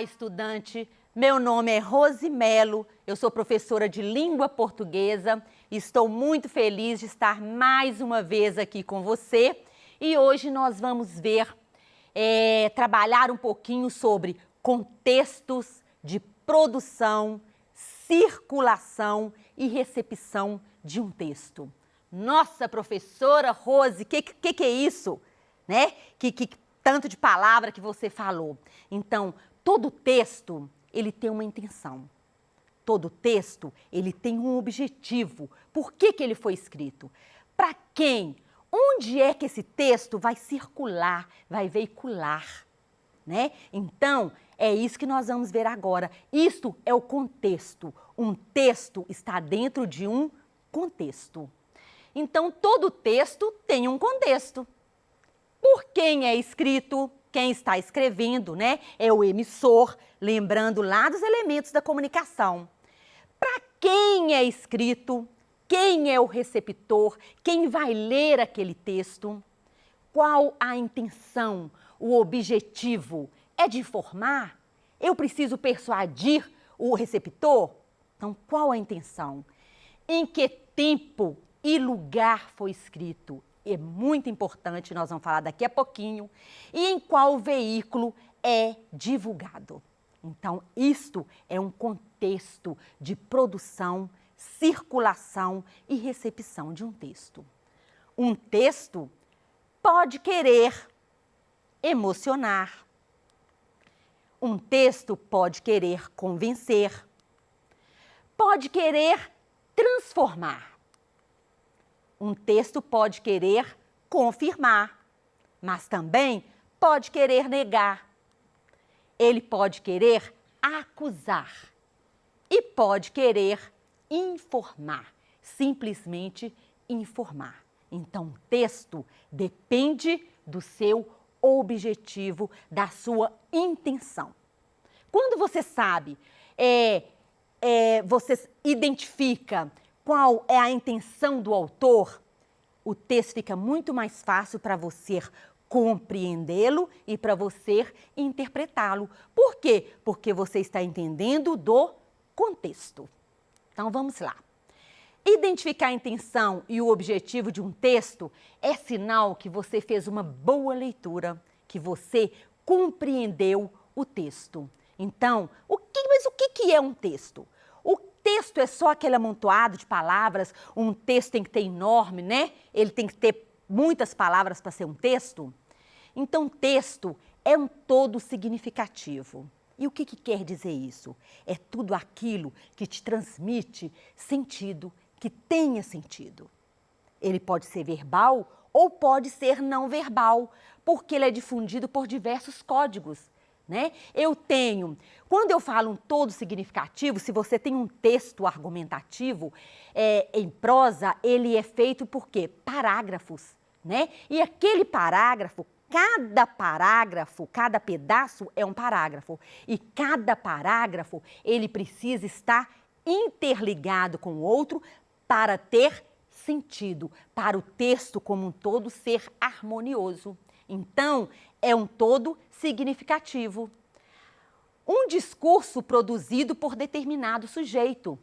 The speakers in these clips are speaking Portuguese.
estudante! Meu nome é Rose Melo, eu sou professora de língua portuguesa e estou muito feliz de estar mais uma vez aqui com você. E hoje nós vamos trabalhar um pouquinho sobre contextos de produção, circulação e recepção de um texto. Nossa, professora Rose, que é isso? Né? Que tanto de palavra que você falou. Então, todo texto, ele tem uma intenção. Todo texto, ele tem um objetivo. Por que ele foi escrito? Para quem? Onde é que esse texto vai circular, vai veicular? Né? Então, é isso que nós vamos ver agora. Isto é o contexto. Um texto está dentro de um contexto. Então, todo texto tem um contexto. Por quem é escrito, quem está escrevendo, né? É o emissor, lembrando lá dos elementos da comunicação. Para quem é escrito, quem é o receptor, quem vai ler aquele texto, qual a intenção, o objetivo? É de informar? Eu preciso persuadir o receptor? Então, qual a intenção? Em que tempo e lugar foi escrito? É muito importante, nós vamos falar daqui a pouquinho. E em qual veículo é divulgado? Então, isto é um contexto de produção, circulação e recepção de um texto. Um texto pode querer emocionar. Um texto pode querer convencer. Pode querer transformar. Um texto pode querer confirmar, mas também pode querer negar. Ele pode querer acusar e pode querer informar, simplesmente informar. Então, o texto depende do seu objetivo, da sua intenção. Quando você sabe, você identifica qual é a intenção do autor, o texto fica muito mais fácil para você compreendê-lo e para você interpretá-lo. Por quê? Porque você está entendendo do contexto. Então, vamos lá. Identificar a intenção e o objetivo de um texto é sinal que você fez uma boa leitura, que você compreendeu o texto. Então, mas o que é um texto? O texto é só aquele amontoado de palavras, um texto tem que ter enorme, né? Ele tem que ter muitas palavras para ser um texto. Então, texto é um todo significativo. E o que quer dizer isso? É tudo aquilo que te transmite sentido, que tenha sentido. Ele pode ser verbal ou pode ser não verbal, porque ele é difundido por diversos códigos. Né? Quando eu falo um todo significativo, se você tem um texto argumentativo em prosa, ele é feito por quê? Parágrafos, né? E aquele parágrafo, cada pedaço é um parágrafo. E cada parágrafo, ele precisa estar interligado com o outro para ter sentido, para o texto como um todo ser harmonioso. Então, é um todo significativo. Um discurso produzido por determinado sujeito.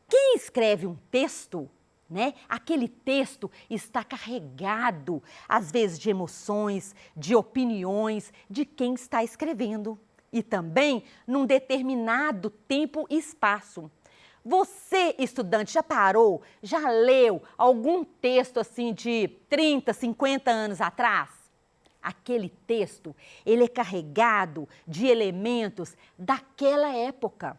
Quem escreve um texto, né? Aquele texto está carregado, às vezes, de emoções, de opiniões, de quem está escrevendo. E também num determinado tempo e espaço. Você, estudante, já leu algum texto assim de 30, 50 anos atrás? Aquele texto, ele é carregado de elementos daquela época,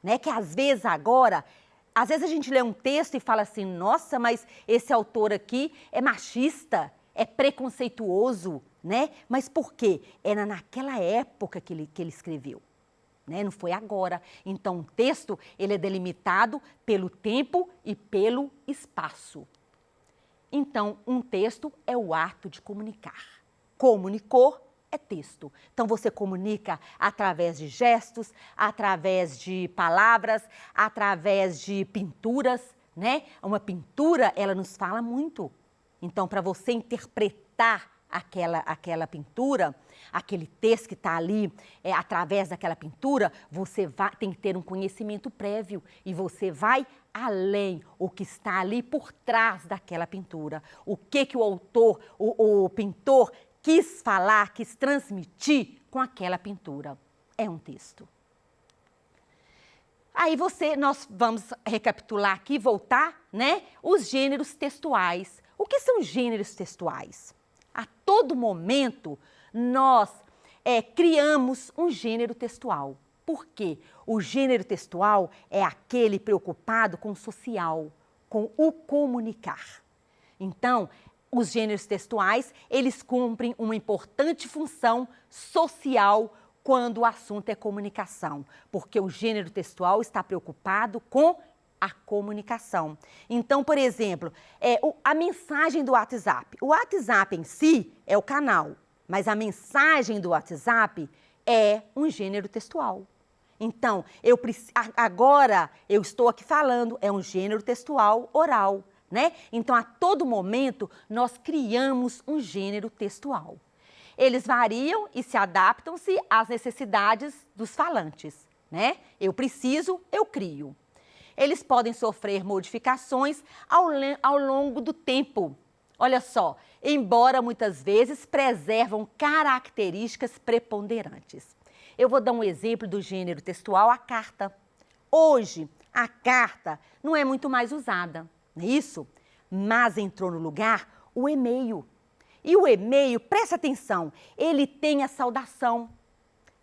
né? Que às vezes a gente lê um texto e fala assim, nossa, mas esse autor aqui é machista, é preconceituoso, né? Mas por quê? Era naquela época que ele escreveu, né? Não foi agora. Então, o texto, ele é delimitado pelo tempo e pelo espaço. Então, um texto é o ato de comunicar. Comunicou é texto. Então, você comunica através de gestos, através de palavras, através de pinturas, né? Uma pintura, ela nos fala muito. Então, para você interpretar aquela pintura, aquele texto que está ali, através daquela pintura, você tem que ter um conhecimento prévio e você vai além o que está ali por trás daquela pintura. O que o autor, o pintor quis falar, quis transmitir com aquela pintura. É um texto. Aí nós vamos recapitular aqui, voltar, né? Os gêneros textuais. O que são gêneros textuais? A todo momento, nós criamos um gênero textual. Por quê? O gênero textual é aquele preocupado com o social, com o comunicar. Então, os gêneros textuais, eles cumprem uma importante função social quando o assunto é comunicação, porque o gênero textual está preocupado com a comunicação. Então, por exemplo, a mensagem do WhatsApp. O WhatsApp em si é o canal, mas a mensagem do WhatsApp é um gênero textual. Então, agora eu estou aqui falando, é um gênero textual oral, né? Então, a todo momento, nós criamos um gênero textual. Eles variam e se adaptam-se às necessidades dos falantes, né? Eu preciso, eu crio. Eles podem sofrer modificações ao longo do tempo. Olha só, embora muitas vezes preservam características preponderantes. Eu vou dar um exemplo do gênero textual, a carta. Hoje, a carta não é muito mais usada, não é isso? Mas entrou no lugar o e-mail. E o e-mail, presta atenção, ele tem a saudação.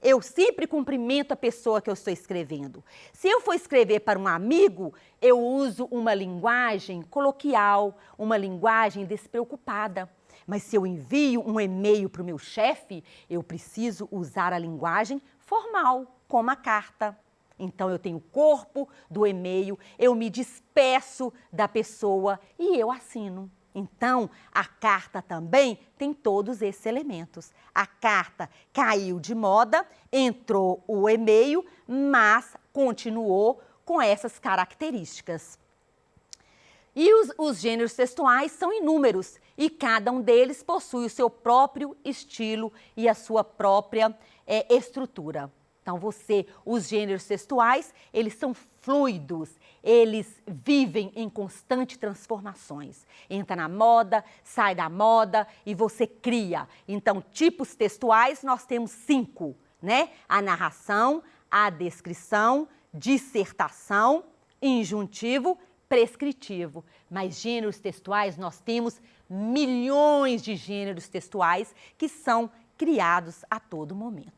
Eu sempre cumprimento a pessoa que eu estou escrevendo. Se eu for escrever para um amigo, eu uso uma linguagem coloquial, uma linguagem despreocupada. Mas se eu envio um e-mail para o meu chefe, eu preciso usar a linguagem formal, como a carta. Então, eu tenho o corpo do e-mail, eu me despeço da pessoa e eu assino. Então, a carta também tem todos esses elementos. A carta caiu de moda, entrou o e-mail, mas continuou com essas características. E os gêneros textuais são inúmeros e cada um deles possui o seu próprio estilo e a sua própria estrutura. Então, os gêneros textuais, eles são fluidos, eles vivem em constantes transformações. Entra na moda, sai da moda e você cria. Então, tipos textuais, nós temos 5, né? A narração, a descrição, dissertação, injuntivo, prescritivo. Mas gêneros textuais, nós temos milhões de gêneros textuais que são criados a todo momento.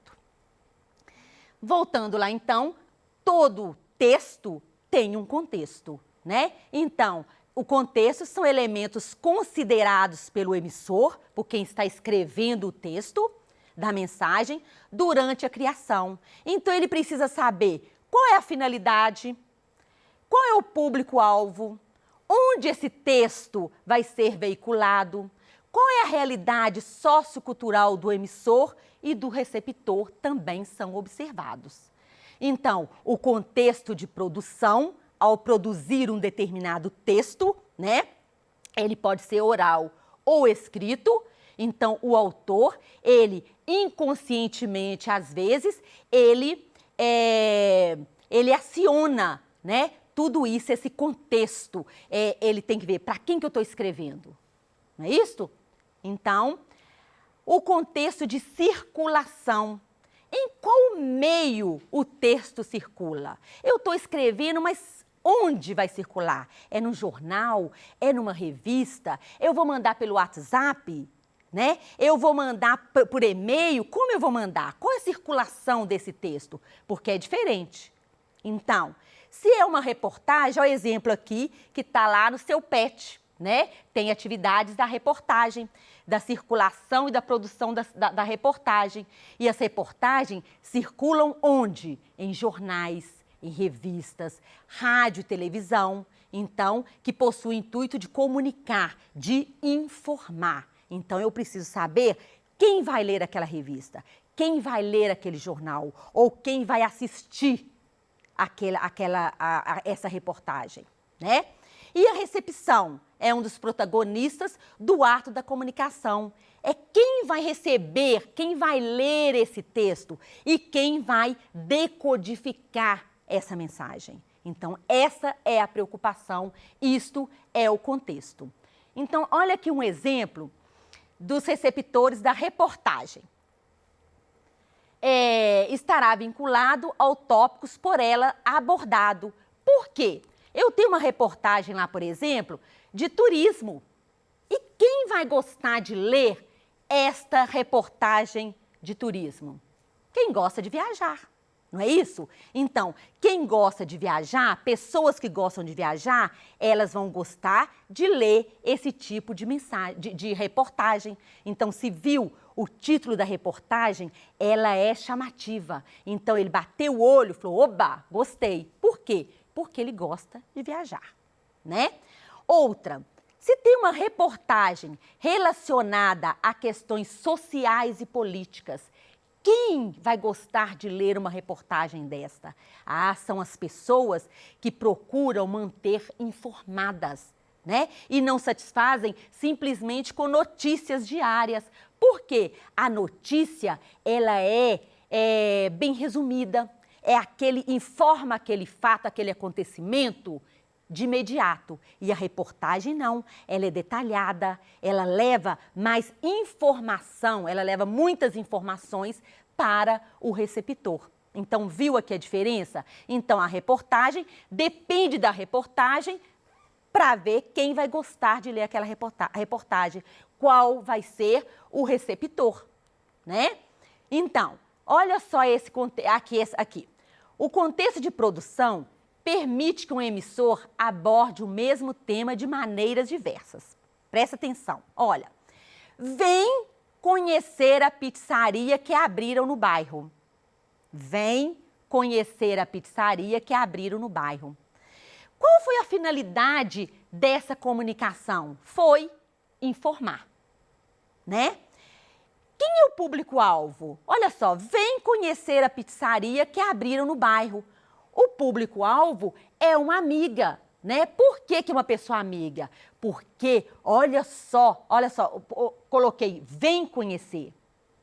Voltando lá, então, todo texto tem um contexto, né? Então, o contexto são elementos considerados pelo emissor, por quem está escrevendo o texto da mensagem, durante a criação. Então, ele precisa saber qual é a finalidade, qual é o público-alvo, onde esse texto vai ser veiculado, qual é a realidade sociocultural do emissor e do receptor também são observados. Então, o contexto de produção, ao produzir um determinado texto, né? Ele pode ser oral ou escrito. Então, o autor, ele inconscientemente, às vezes, ele aciona, né? Tudo isso, esse contexto, ele tem que ver para quem que eu estou escrevendo, não é isso? Então, o contexto de circulação. Em qual meio o texto circula? Eu estou escrevendo, mas onde vai circular? É no jornal? É numa revista? Eu vou mandar pelo WhatsApp? Né? Eu vou mandar por e-mail? Como eu vou mandar? Qual é a circulação desse texto? Porque é diferente. Então, se é uma reportagem, olha o exemplo aqui que está lá no seu PET, né? Tem atividades da reportagem, da circulação e da produção da reportagem. E as reportagens circulam onde? Em jornais, em revistas, rádio e televisão. Então, que possui o intuito de comunicar, de informar. Então, eu preciso saber quem vai ler aquela revista, quem vai ler aquele jornal ou quem vai assistir essa reportagem, né? E a recepção é um dos protagonistas do ato da comunicação. É quem vai receber, quem vai ler esse texto e quem vai decodificar essa mensagem. Então, essa é a preocupação, isto é o contexto. Então, olha aqui um exemplo dos receptores da reportagem. Estará vinculado ao tópicos por ela abordado. Por quê? Eu tenho uma reportagem lá, por exemplo, de turismo. E quem vai gostar de ler esta reportagem de turismo? Quem gosta de viajar, não é isso? Então, quem gosta de viajar, pessoas que gostam de viajar, elas vão gostar de ler esse tipo de mensagem, de reportagem. Então, se viu o título da reportagem, ela é chamativa. Então, ele bateu o olho e falou, oba, gostei. Por quê? Porque ele gosta de viajar, né? Outra, se tem uma reportagem relacionada a questões sociais e políticas, quem vai gostar de ler uma reportagem desta? São as pessoas que procuram manter informadas, né? E não satisfazem simplesmente com notícias diárias. Por quê? A notícia, ela é bem resumida, informa aquele fato, aquele acontecimento de imediato. E a reportagem não, ela é detalhada, ela leva mais informação, ela leva muitas informações para o receptor. Então, viu aqui a diferença? Então, a reportagem depende da reportagem para ver quem vai gostar de ler aquela reportagem, qual vai ser o receptor, né? Então, olha só esse aqui. O contexto de produção permite que um emissor aborde o mesmo tema de maneiras diversas. Presta atenção, olha. Vem conhecer a pizzaria que abriram no bairro. Vem conhecer a pizzaria que abriram no bairro. Qual foi a finalidade dessa comunicação? Foi informar, né? Quem é o público-alvo? Olha só, vem conhecer a pizzaria que abriram no bairro. O público-alvo é uma amiga, né? Por que uma pessoa amiga? Porque, olha só, coloquei, vem conhecer.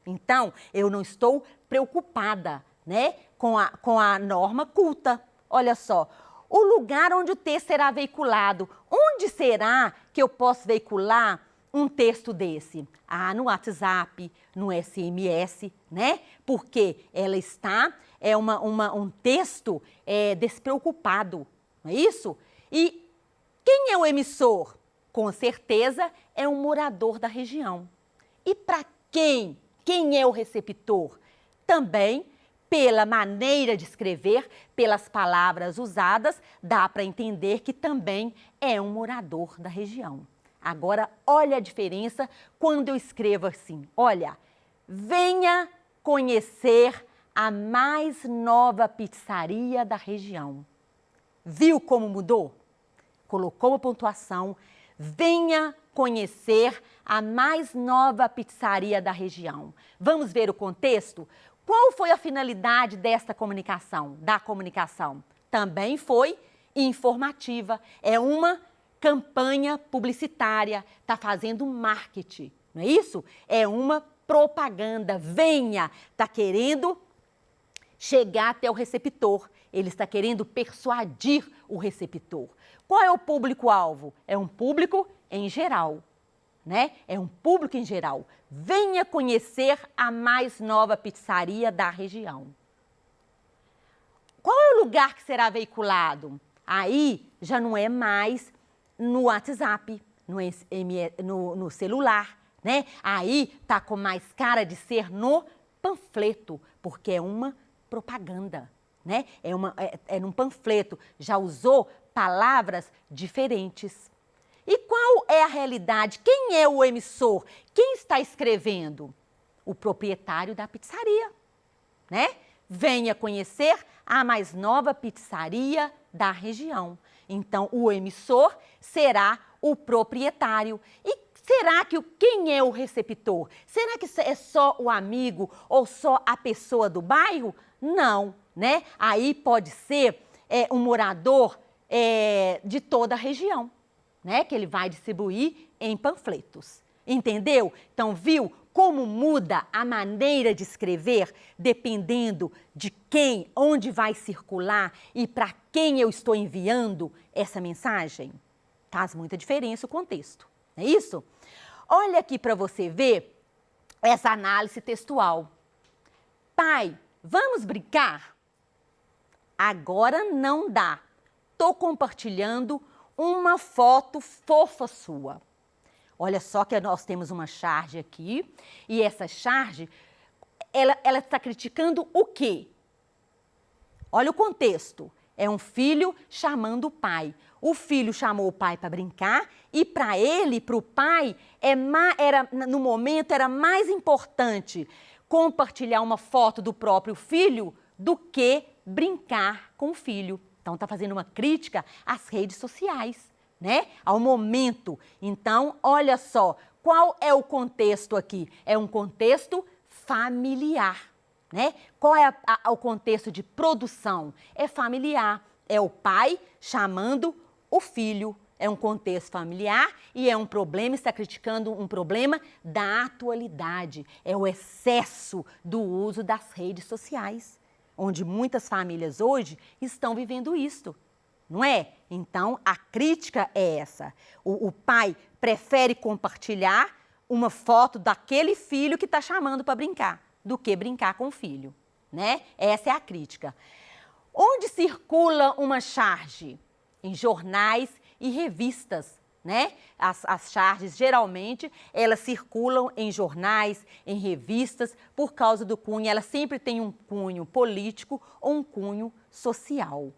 Então, eu não estou preocupada, né, com a norma culta. Olha só, o lugar onde o texto será veiculado. Onde será que eu posso veicular um texto desse? No WhatsApp, no SMS, né? Porque ela está, um texto despreocupado, não é isso? E quem é o emissor? Com certeza é um morador da região. E para quem? Quem é o receptor? Também, pela maneira de escrever, pelas palavras usadas, dá para entender que também é um morador da região. Agora, olha a diferença quando eu escrevo assim. Olha, venha conhecer a mais nova pizzaria da região. Viu como mudou? Colocou uma pontuação. Venha conhecer a mais nova pizzaria da região. Vamos ver o contexto? Qual foi a finalidade desta comunicação, da comunicação? Também foi informativa. É uma campanha publicitária, está fazendo marketing, não é isso? É uma propaganda. Venha, está querendo chegar até o receptor. Ele está querendo persuadir o receptor. Qual é o público-alvo? É um público em geral, né? É um público em geral. Venha conhecer a mais nova pizzaria da região. Qual é o lugar que será veiculado? Aí já não é mais no WhatsApp, no celular, né? Aí tá com mais cara de ser no panfleto, porque é uma propaganda, né? É num panfleto, já usou palavras diferentes. E qual é a realidade? Quem é o emissor? Quem está escrevendo? O proprietário da pizzaria, né? Venha conhecer a mais nova pizzaria da região. Então, o emissor será o proprietário. E será que quem é o receptor? Será que é só o amigo ou só a pessoa do bairro? Não, né? Aí pode ser um morador de toda a região. né, que ele vai distribuir em panfletos. Entendeu? Então, viu como muda a maneira de escrever dependendo de quem, onde vai circular e para quem eu estou enviando essa mensagem? Faz muita diferença o contexto, não é isso? Olha aqui para você ver essa análise textual. Pai, vamos brincar? Agora não dá. Tô compartilhando uma foto fofa sua. Olha só que nós temos uma charge aqui, e essa charge, ela está criticando o quê? Olha o contexto. É um filho chamando o pai. O filho chamou o pai para brincar e para ele, para o pai, no momento era mais importante compartilhar uma foto do próprio filho do que brincar com o filho. Então, está fazendo uma crítica às redes sociais, né? Ao momento. Então, olha só, qual é o contexto aqui? É um contexto familiar, né? Qual é o contexto de produção? É familiar. É o pai chamando o filho. É um contexto familiar e é um problema, está criticando um problema da atualidade. É o excesso do uso das redes sociais, onde muitas famílias hoje estão vivendo isto, não é? Então, a crítica é essa. O pai prefere compartilhar uma foto daquele filho que está chamando para brincar, do que brincar com o filho, né? Essa é a crítica. Onde circula uma charge? Em jornais e revistas, né? As charges, geralmente, elas circulam em jornais, em revistas, por causa do cunho. Ela sempre tem um cunho político ou um cunho social.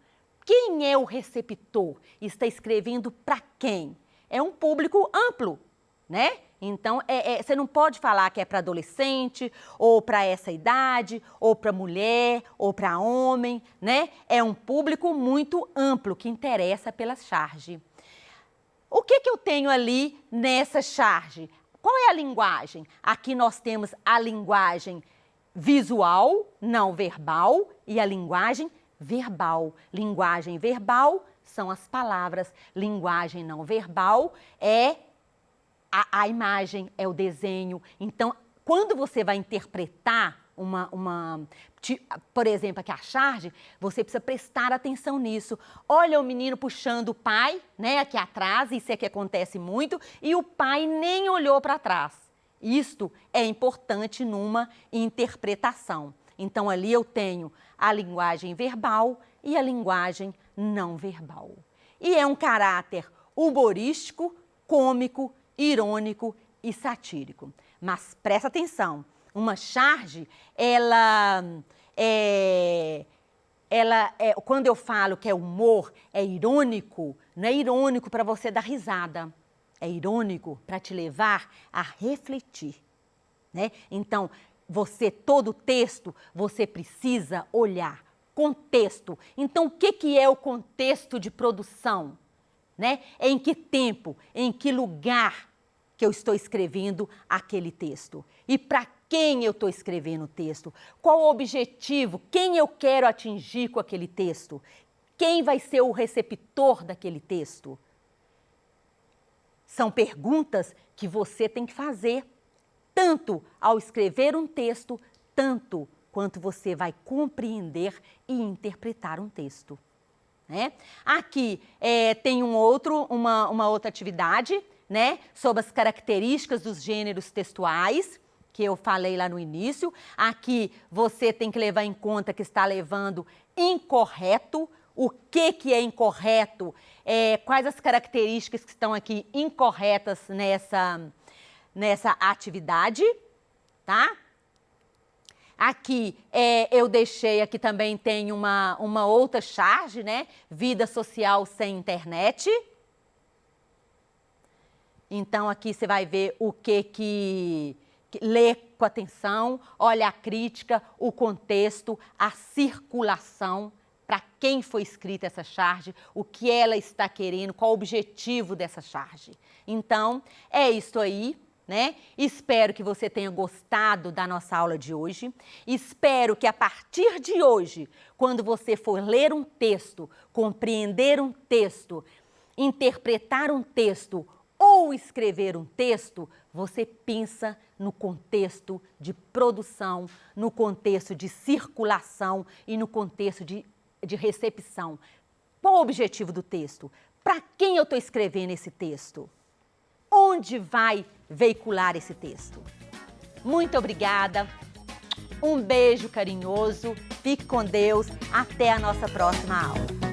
Quem é o receptor? Está escrevendo para quem? É um público amplo, né? Então, você não pode falar que é para adolescente, ou para essa idade, ou para mulher, ou para homem, né? É um público muito amplo que interessa pela charge. O que eu tenho ali nessa charge? Qual é a linguagem? Aqui nós temos a linguagem visual, não verbal, e a linguagem verbal. Linguagem verbal são as palavras, linguagem não verbal é a imagem, é o desenho. Então, quando você vai interpretar por exemplo, aqui a charge, você precisa prestar atenção nisso. Olha o menino puxando o pai, né, aqui atrás, isso é que acontece muito, e o pai nem olhou para trás. Isto é importante numa interpretação. Então, ali eu tenho a linguagem verbal e a linguagem não verbal. E é um caráter humorístico, cômico, irônico e satírico. Mas presta atenção, uma charge, quando eu falo que é humor, é irônico, não é irônico para você dar risada, é irônico para te levar a refletir, né? Então, todo texto, você precisa olhar contexto. Então, o que é o contexto de produção? Né? Em que tempo, em que lugar que eu estou escrevendo aquele texto? E para quem eu estou escrevendo o texto? Qual o objetivo? Quem eu quero atingir com aquele texto? Quem vai ser o receptor daquele texto? São perguntas que você tem que fazer, tanto ao escrever um texto, tanto quanto você vai compreender e interpretar um texto. Né? Aqui tem uma outra atividade, né, sobre as características dos gêneros textuais, que eu falei lá no início. Aqui você tem que levar em conta que está levando incorreto. O que é incorreto? Quais as características que estão aqui incorretas nessa atividade, tá? Aqui eu deixei, aqui também tem uma outra charge, né? Vida social sem internet. Então, aqui você vai ver o que lê com atenção, olha a crítica, o contexto, a circulação, para quem foi escrita essa charge, o que ela está querendo, qual o objetivo dessa charge. Então, é isso aí. Né? Espero que você tenha gostado da nossa aula de hoje. Espero que a partir de hoje, quando você for ler um texto, compreender um texto, interpretar um texto ou escrever um texto, você pensa no contexto de produção, no contexto de circulação e no contexto de recepção. Qual o objetivo do texto? Para quem eu estou escrevendo esse texto? Onde vai veicular esse texto? Muito obrigada, um beijo carinhoso, fique com Deus, até a nossa próxima aula.